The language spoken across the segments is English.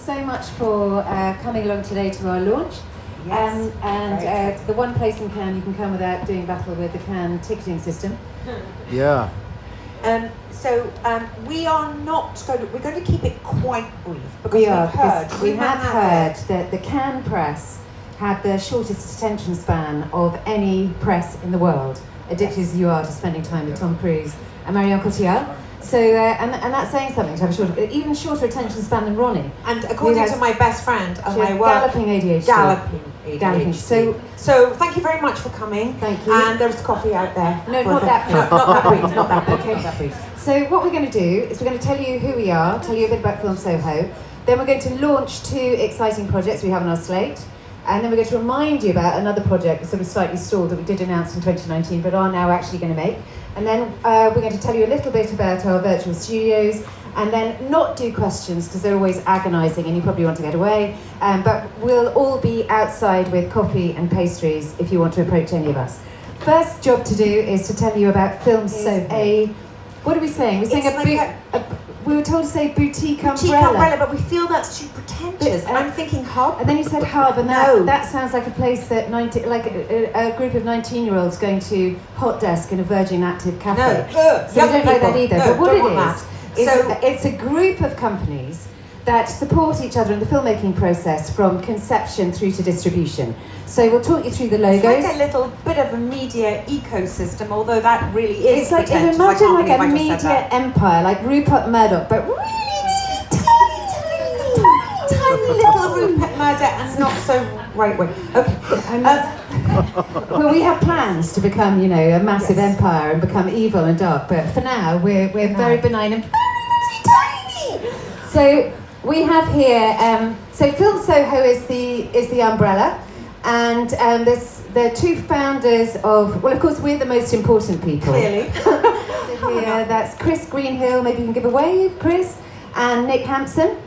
so much for coming along today to our launch. Yes. The one place in Cannes you can come without doing battle with the Cannes ticketing system. Yeah. We are not going to, we're going to keep it quite brief because We have heard that the Cannes press had the shortest attention span of any press in the world, addicted as you are to spending time with Tom Cruise and Marion Cotillard. So, and that's saying something to have even shorter attention span than Ronnie. And according to my best friend and my work, galloping ADHD. Galloping. So thank you very much for coming. Thank you. And there's coffee out there. No, not that. Not that brief. Not that brief. Okay. Not that brief. So what we're going to do is we're going to tell you who we are, tell you a bit about Film Soho. Then we're going to launch 2 exciting projects we have on our slate. And then we're going to remind you about another project that's sort of slightly stalled that we did announce in 2019 but are now actually going to make. And then we're going to tell you a little bit about our virtual studios and then not do questions because they're always agonising and you probably want to get away. But we'll all be outside with coffee and pastries if you want to approach any of us. First job to do is to tell you about Film Soho. What are we saying? We're saying we were told to say boutique umbrella. But we feel that's too pretentious. I'm thinking hub. And then you said hub, and that sounds like a place that a group of 19-year-olds going to hot desk in a Virgin Active cafe. So we don't like that either. But what it is it's a group of companies that support each other in the filmmaking process from conception through to distribution. So we'll talk you through the logos. It's like a little bit of a media ecosystem, although that really is It's like, pretentious. imagine like a media empire, like Rupert Murdoch, but really tiny little Rupert Murdoch and not so right way. Okay. Well, we have plans to become, a massive empire and become evil and dark, but for now we're very benign and tiny. So we have here, so Film Soho is the umbrella, and the 2 founders of, well, of course, we're the most important people. Clearly. That's Chris Greenhill, maybe you can give a wave, Chris, and Nick Hampson.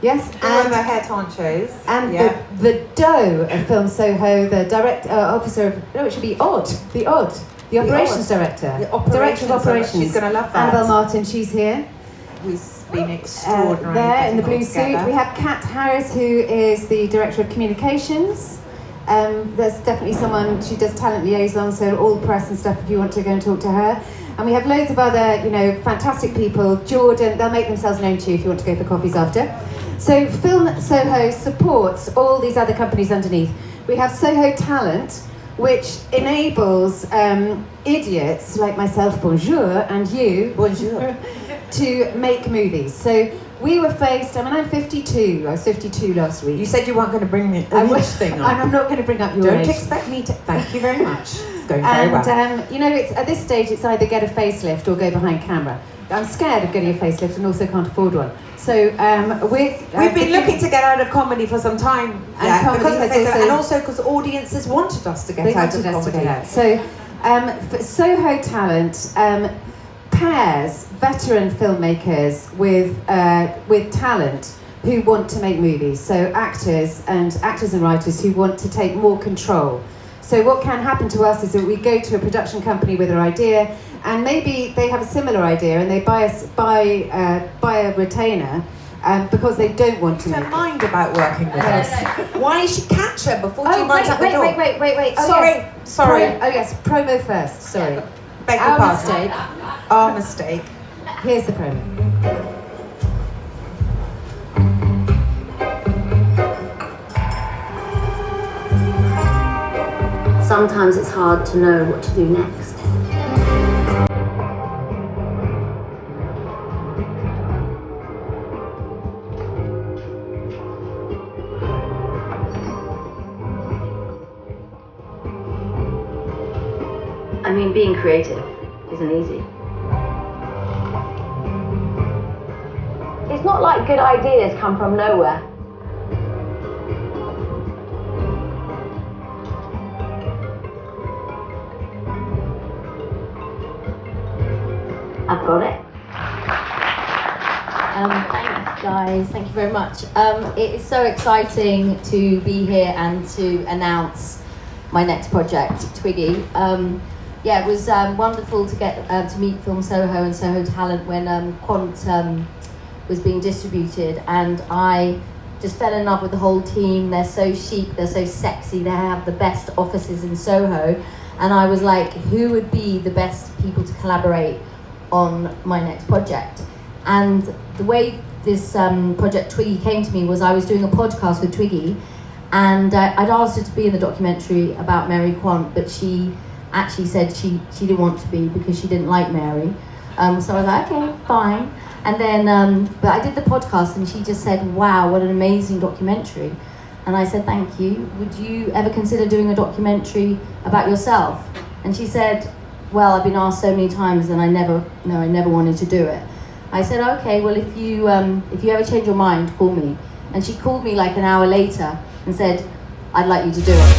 Yes, and the head honchos. And the DOE of Film Soho, the officer of, no, it should be the operations director. Director of operations. She's going to love that. Annabelle Martin, she's here. Who's been extraordinary. There in the blue suit. We have Kat Harris, who is the director of communications. There's definitely someone, she does talent liaison, so all press and stuff if you want to go and talk to her. And we have loads of other, fantastic people. Jordan, they'll make themselves known to you if you want to go for coffees after. So Film Soho supports all these other companies underneath. We have Soho Talent, which enables idiots like myself, bonjour, and you, bonjour, to make movies. So we were faced, I'm 52, I was 52 last week. You said you weren't going to bring the age thing up. And I'm not going to bring up your age. Don't expect me to, thank you very much. It's going very well. And, it's at this stage, it's either get a facelift or go behind camera. I'm scared of getting a facelift and also can't afford one. So we've been looking to get out of comedy for some time. And also because audiences wanted us to get out of comedy. So for Soho Talent pairs veteran filmmakers with talent who want to make movies. So actors and writers who want to take more control. So what can happen to us is that we go to a production company with our idea, and maybe they have a similar idea and they buy a retainer because they don't want to. Don't mind about working with us. Why should she catch her before she runs out the door? Wait. Sorry. Promo first. Sorry. Beg your pardon. Our mistake. Here's the promo. Sometimes it's hard to know what to do next. Being creative isn't easy. It's not like good ideas come from nowhere. I've got it. Thanks guys, thank you very much. It is so exciting to be here and to announce my next project, Twiggy. It was wonderful to get to meet Film Soho and Soho Talent when Quant was being distributed, and I just fell in love with the whole team. They're so chic, they're so sexy, they have the best offices in Soho, and I was like, who would be the best people to collaborate on my next project? And the way this project Twiggy came to me was I was doing a podcast with Twiggy, and I'd asked her to be in the documentary about Mary Quant, but she actually said she didn't want to be because she didn't like Mary. So I was like, okay, fine. And then, but I did the podcast, and she just said, wow, what an amazing documentary. And I said, thank you. Would you ever consider doing a documentary about yourself? And she said, well, I've been asked so many times, and I never wanted to do it. I said, okay, well, if you ever change your mind, call me. And she called me like an hour later and said, I'd like you to do it.